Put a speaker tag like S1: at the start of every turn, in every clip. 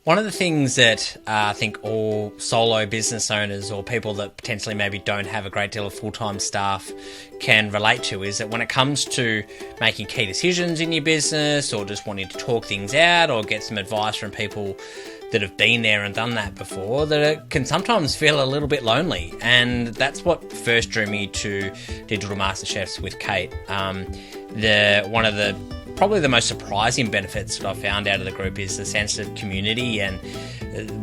S1: One of the things that I think all solo business owners or people that potentially maybe don't have a great deal of full-time staff can relate to is that when it comes to making key decisions in your business or just wanting to talk things out or get some advice from people that have been there and done that before, that it can sometimes feel a little bit lonely. And that's what first drew me to Digital Masterchefs with Kate. One of the probably the most surprising benefits that I've found out of the group is the sense of community, and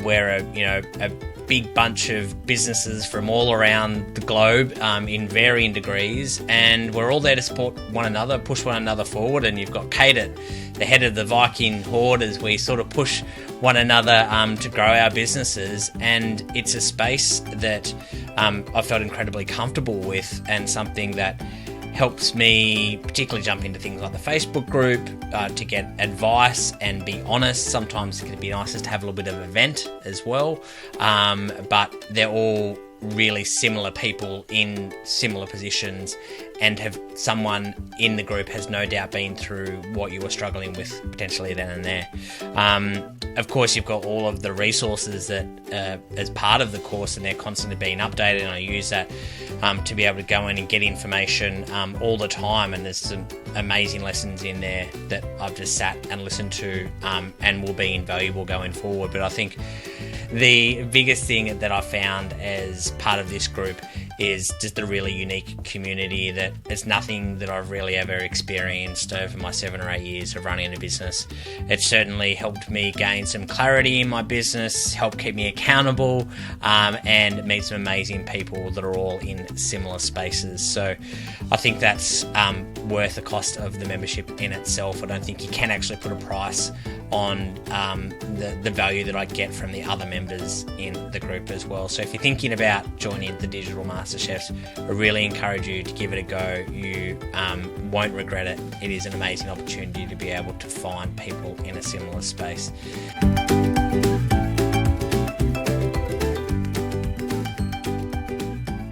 S1: we're a big bunch of businesses from all around the globe in varying degrees, and we're all there to support one another, push one another forward. And you've got Kate at the head of the Viking horde as we sort of push one another to grow our businesses, and it's a space that I felt incredibly comfortable with, and something that helps me particularly jump into things like the Facebook group to get advice and be honest. Sometimes it can be nice just to have a little bit of a vent as well, but they're all really similar people in similar positions, and have someone in the group has no doubt been through what you were struggling with potentially then and there. Of course, you've got all of the resources that as part of the course, and they're constantly being updated, and I use that to be able to go in and get information all the time. And there's some amazing lessons in there that I've just sat and listened to and will be invaluable going forward. But I think the biggest thing that I found as part of this group is just the really unique community that is nothing that I've really ever experienced over my 7 or 8 years of running a business. It certainly helped me gain some clarity in my business, helped keep me accountable, and meet some amazing people that are all in similar spaces. So I think that's worth the cost of the membership in itself. I don't think you can actually put a price on the value that I get from the other members in the group as well. So if you're thinking about joining the Digital Masterchefs, I really encourage you to give it a go. You won't regret it. It is an amazing opportunity to be able to find people in a similar space.